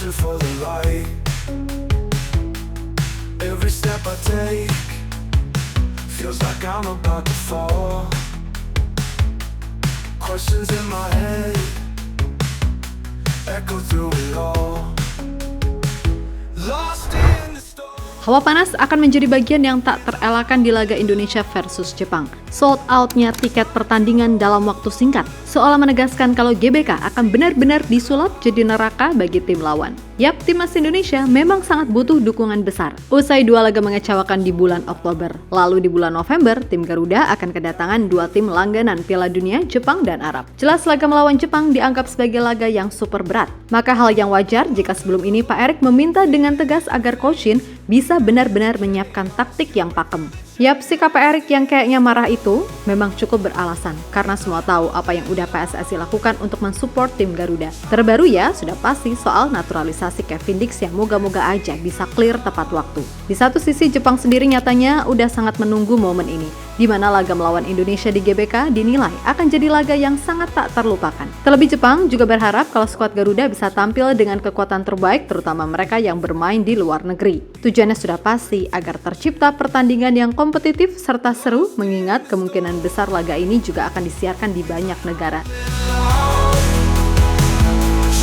searching for the light. Every step I take feels like I'm about to fall. Questions in my head echo through it all. Lost in the storm. Hawa panas akan menjadi bagian yang tak terelakkan di laga Indonesia versus Jepang. Sold out-nya tiket pertandingan dalam waktu singkat seolah menegaskan kalau GBK akan benar-benar disulap jadi neraka bagi tim lawan. Yap, timnas Indonesia memang sangat butuh dukungan besar. Usai 2 laga mengecewakan di bulan Oktober, lalu di bulan November, tim Garuda akan kedatangan 2 tim langganan Piala Dunia, Jepang dan Arab. Jelas laga melawan Jepang dianggap sebagai laga yang super berat. Maka hal yang wajar jika sebelum ini Pak Erik meminta dengan tegas agar Coach Shin bisa benar-benar menyiapkan taktik yang pakem. Yap, sikap Pak Erik yang kayaknya marah itu memang cukup beralasan karena semua tahu apa yang udah PSSI lakukan untuk mensupport tim Garuda. Terbaru ya, sudah pasti soal naturalisasi Kevin Dix yang moga-moga aja bisa clear tepat waktu. Di satu sisi Jepang sendiri nyatanya udah sangat menunggu momen ini, di mana laga melawan Indonesia di GBK dinilai akan jadi laga yang sangat tak terlupakan. Terlebih Jepang juga berharap kalau skuad Garuda bisa tampil dengan kekuatan terbaik terutama mereka yang bermain di luar negeri. Tujuannya sudah pasti agar tercipta pertandingan yang kompetitif serta seru mengingat kemungkinan besar laga ini juga akan disiarkan di banyak negara.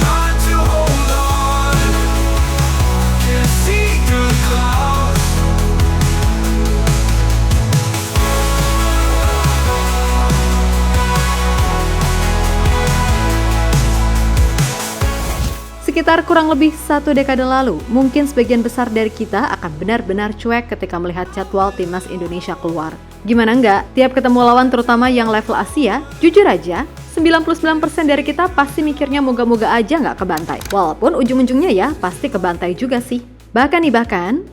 Trying to hold on, can't see through the clouds. Sekitar kurang lebih 1 dekade lalu, mungkin sebagian besar dari kita akan benar-benar cuek ketika melihat jadwal timnas Indonesia keluar. Gimana enggak, tiap ketemu lawan terutama yang level Asia, jujur aja, 99% dari kita pasti mikirnya moga-moga aja nggak kebantai. Walaupun ujung-ujungnya ya pasti kebantai juga sih. Bahkan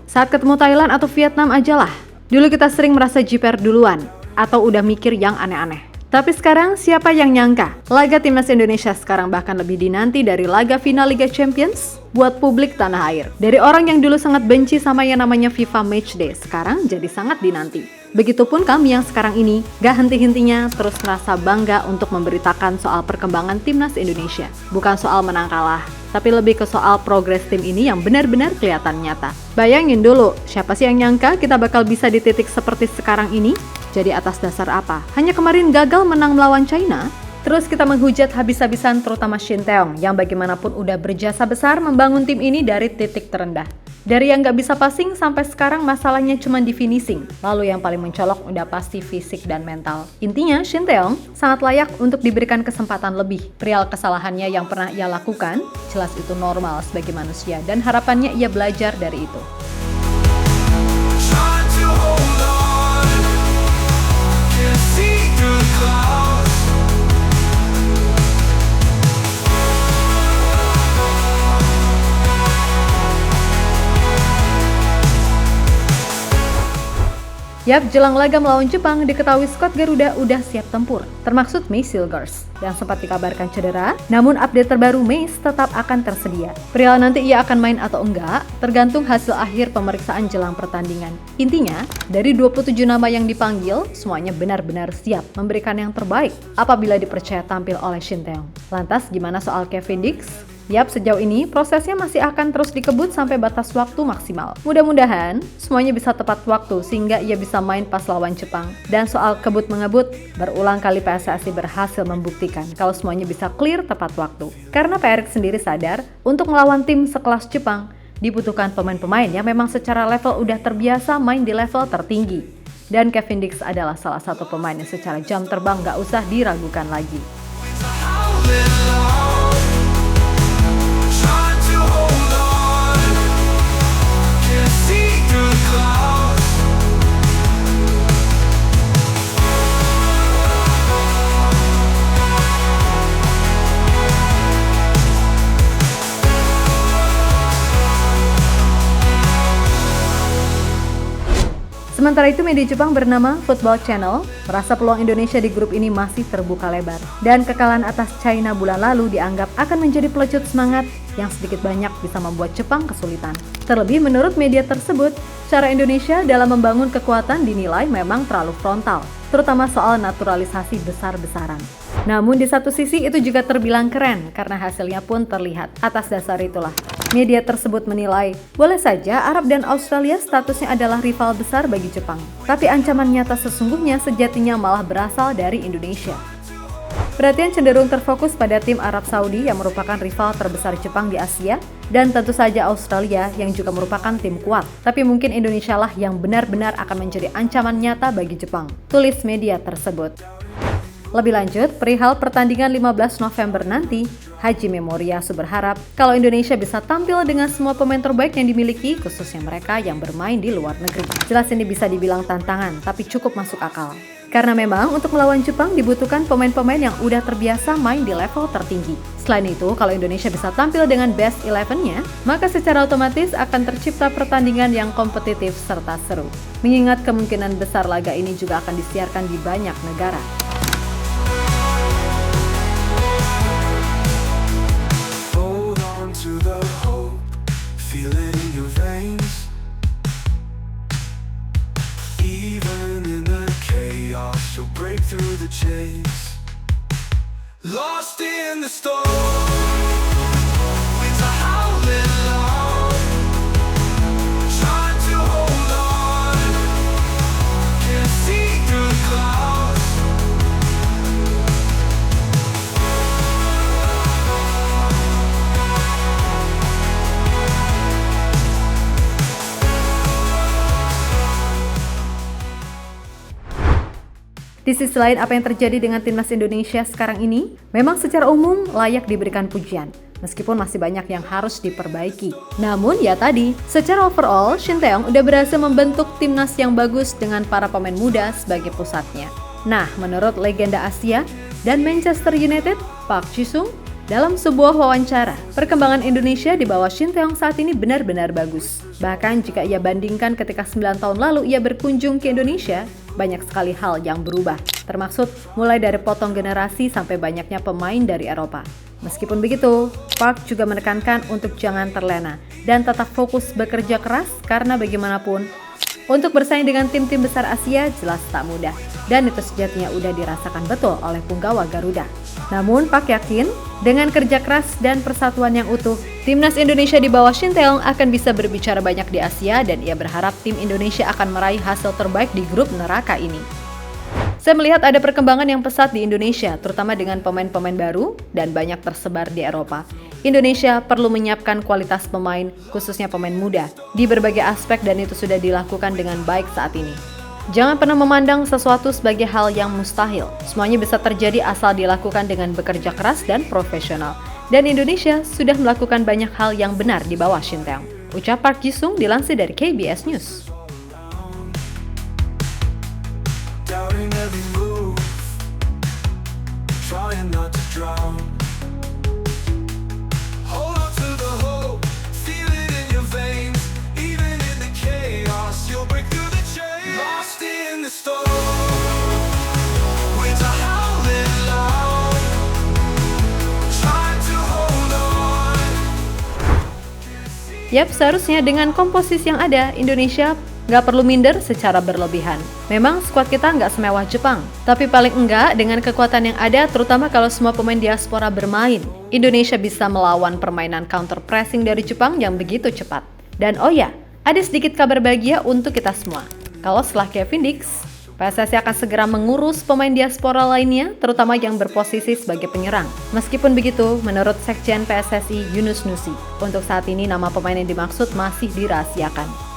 saat ketemu Thailand atau Vietnam aja lah. Dulu kita sering merasa jiper duluan, atau udah mikir yang aneh-aneh. Tapi sekarang siapa yang nyangka? Laga timnas Indonesia sekarang bahkan lebih dinanti dari laga final Liga Champions buat publik tanah air. Dari orang yang dulu sangat benci sama yang namanya FIFA Matchday, sekarang jadi sangat dinanti. Begitupun kami yang sekarang ini gak henti-hentinya terus merasa bangga untuk memberitakan soal perkembangan timnas Indonesia. Bukan soal menang kalah, tapi lebih ke soal progres tim ini yang benar-benar kelihatan nyata. Bayangin dulu, siapa sih yang nyangka kita bakal bisa di titik seperti sekarang ini? Jadi atas dasar apa? Hanya kemarin gagal menang melawan China? Terus kita menghujat habis-habisan terutama Shin Tae-yong yang bagaimanapun udah berjasa besar membangun tim ini dari titik terendah. Dari yang nggak bisa passing sampai sekarang masalahnya cuma di finishing. Lalu yang paling mencolok udah pasti fisik dan mental. Intinya Shin Tae-yong sangat layak untuk diberikan kesempatan lebih. Perihal kesalahannya yang pernah ia lakukan, jelas itu normal sebagai manusia dan harapannya ia belajar dari itu. Trying to hold on, can't see through the clouds. Yap, jelang laga melawan Jepang diketahui skuad Garuda udah siap tempur, termaksud May Silgers yang sempat dikabarkan cedera, namun update terbaru May tetap akan tersedia. Perihal nanti ia akan main atau enggak, tergantung hasil akhir pemeriksaan jelang pertandingan. Intinya, dari 27 nama yang dipanggil, semuanya benar-benar siap memberikan yang terbaik apabila dipercaya tampil oleh Shin Tae-yong. Lantas, gimana soal Kevin Dix? Yap, sejauh ini prosesnya masih akan terus dikebut sampai batas waktu maksimal. Mudah-mudahan semuanya bisa tepat waktu sehingga ia bisa main pas lawan Jepang. Dan soal kebut-mengebut, berulang kali PSSI berhasil membuktikan kalau semuanya bisa clear tepat waktu. Karena Pak Erik sendiri sadar, untuk melawan tim sekelas Jepang, dibutuhkan pemain-pemain yang memang secara level udah terbiasa main di level tertinggi. Dan Kevin Dix adalah salah satu pemain yang secara jam terbang gak usah diragukan lagi. Sementara itu, media Jepang bernama Football Channel merasa peluang Indonesia di grup ini masih terbuka lebar. Dan kekalahan atas China bulan lalu dianggap akan menjadi pelecut semangat yang sedikit banyak bisa membuat Jepang kesulitan. Terlebih menurut media tersebut, cara Indonesia dalam membangun kekuatan dinilai memang terlalu frontal. terutama soal naturalisasi besar-besaran. Namun di satu sisi itu juga terbilang keren karena hasilnya pun terlihat. Atas dasar itulah, media tersebut menilai, boleh saja Arab dan Australia statusnya adalah rival besar bagi Jepang. Tapi ancaman nyata sesungguhnya sejatinya malah berasal dari Indonesia. Perhatian cenderung terfokus pada tim Arab Saudi yang merupakan rival terbesar Jepang di Asia, dan tentu saja Australia yang juga merupakan tim kuat. Tapi mungkin Indonesia lah yang benar-benar akan menjadi ancaman nyata bagi Jepang, tulis media tersebut. Lebih lanjut, perihal pertandingan 15 November nanti, Haji Memoriasu berharap kalau Indonesia bisa tampil dengan semua pemain terbaik yang dimiliki, khususnya mereka yang bermain di luar negeri. Jelas ini bisa dibilang tantangan, tapi cukup masuk akal. Karena memang untuk melawan Jepang dibutuhkan pemain-pemain yang udah terbiasa main di level tertinggi. Selain itu, kalau Indonesia bisa tampil dengan best 11-nya, maka secara otomatis akan tercipta pertandingan yang kompetitif serta seru. Mengingat kemungkinan besar laga ini juga akan disiarkan di banyak negara. Hold on to the hope, feel it in your veins. Even in the chaos, you'll break through the chase. Lost in the storm, winds are howling loud. Trying to hold on, can't see through the clouds. Di sisi lain, apa yang terjadi dengan timnas Indonesia sekarang ini memang secara umum layak diberikan pujian, meskipun masih banyak yang harus diperbaiki. Namun ya tadi, secara overall, Shin Tae-yong udah berhasil membentuk timnas yang bagus dengan para pemain muda sebagai pusatnya. Nah, menurut legenda Asia dan Manchester United, Park Ji-sung, dalam sebuah wawancara, perkembangan Indonesia di bawah Shin Tae-yong saat ini benar-benar bagus. Bahkan jika ia bandingkan ketika 9 tahun lalu ia berkunjung ke Indonesia, banyak sekali hal yang berubah, termasuk mulai dari potong generasi sampai banyaknya pemain dari Eropa. Meskipun begitu, Park juga menekankan untuk jangan terlena dan tetap fokus bekerja keras karena bagaimanapun, untuk bersaing dengan tim-tim besar Asia jelas tak mudah, dan itu sejatinya udah dirasakan betul oleh punggawa Garuda. Namun Park yakin, dengan kerja keras dan persatuan yang utuh, timnas Indonesia di bawah Shin Tae-yong akan bisa berbicara banyak di Asia dan ia berharap tim Indonesia akan meraih hasil terbaik di grup neraka ini. Saya melihat ada perkembangan yang pesat di Indonesia, terutama dengan pemain-pemain baru dan banyak tersebar di Eropa. Indonesia perlu menyiapkan kualitas pemain, khususnya pemain muda, di berbagai aspek dan itu sudah dilakukan dengan baik saat ini. Jangan pernah memandang sesuatu sebagai hal yang mustahil. Semuanya bisa terjadi asal dilakukan dengan bekerja keras dan profesional. Dan Indonesia sudah melakukan banyak hal yang benar di bawah Shin Tae-yong. Ucap Park Ji-sung dilansir dari KBS News. Doubting every move, trying not to drown. Hold on to the hope, feel it in your veins. Even in the chaos, you'll break through the chains. Lost in the storm, winds are howling loud. Trying to hold on. Yap, seharusnya dengan komposisi yang ada, Indonesia nggak perlu minder secara berlebihan. Memang skuad kita nggak semewah Jepang, tapi paling enggak dengan kekuatan yang ada, terutama kalau semua pemain diaspora bermain, Indonesia bisa melawan permainan counter pressing dari Jepang yang begitu cepat. Dan oh ya, ada sedikit kabar bahagia untuk kita semua. Kalau setelah Kevin Dix, PSSI akan segera mengurus pemain diaspora lainnya, terutama yang berposisi sebagai penyerang. Meskipun begitu, menurut Sekjen PSSI Yunus Nusi, untuk saat ini nama pemain yang dimaksud masih dirahasiakan.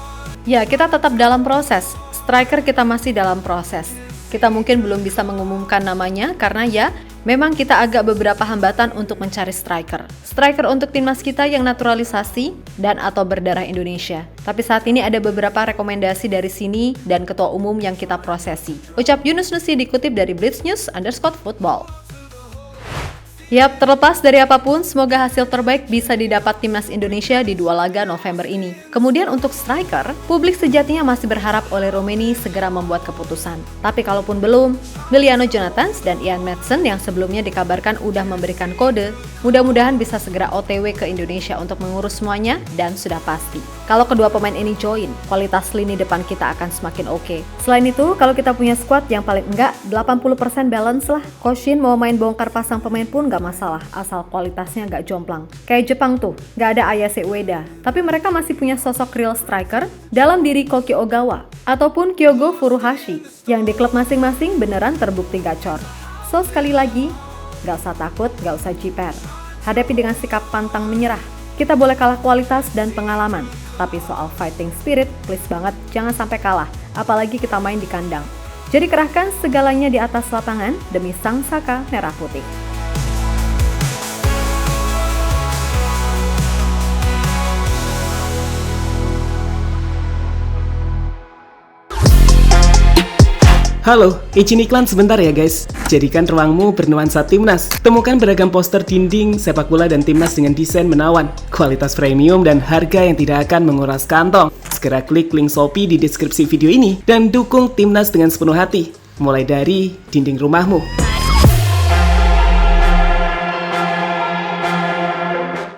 Ya, kita tetap dalam proses. Striker kita masih dalam proses. Kita mungkin belum bisa mengumumkan namanya karena ya, memang kita agak beberapa hambatan untuk mencari striker. Striker untuk timnas kita yang naturalisasi dan atau berdarah Indonesia. Tapi saat ini ada beberapa rekomendasi dari sini dan ketua umum yang kita prosesi. Ucap Yunus Nusi dikutip dari Blitz News _football. Yap, terlepas dari apapun, semoga hasil terbaik bisa didapat timnas Indonesia di 2 laga November ini. Kemudian untuk striker, publik sejatinya masih berharap Ole Roemeni segera membuat keputusan. Tapi kalaupun belum, Miliano Jonathans dan Ian Maatsen yang sebelumnya dikabarkan udah memberikan kode, mudah-mudahan bisa segera OTW ke Indonesia untuk mengurus semuanya dan sudah pasti. Kalau kedua pemain ini join, kualitas lini depan kita akan semakin oke. Selain itu, kalau kita punya squad yang paling enggak 80% balance lah. Coach Shin mau main bongkar pasang pemain pun gak masalah, asal kualitasnya gak jomplang. Kayak Jepang tuh, gak ada Ayase Ueda, tapi mereka masih punya sosok real striker dalam diri Koki Ogawa ataupun Kyogo Furuhashi yang di klub masing-masing beneran terbukti gacor. So sekali lagi, gak usah takut, gak usah jiper. Hadapi dengan sikap pantang menyerah. Kita boleh kalah kualitas dan pengalaman, tapi soal fighting spirit, please banget jangan sampai kalah, apalagi kita main di kandang. Jadi kerahkan segalanya di atas lapangan demi sang saka merah putih. Halo, izin iklan sebentar ya guys. Jadikan ruangmu bernuansa timnas. Temukan beragam poster dinding, sepak bola dan timnas dengan desain menawan, kualitas premium dan harga yang tidak akan menguras kantong. Segera klik link Shopee di deskripsi video ini dan dukung timnas dengan sepenuh hati. Mulai dari dinding rumahmu.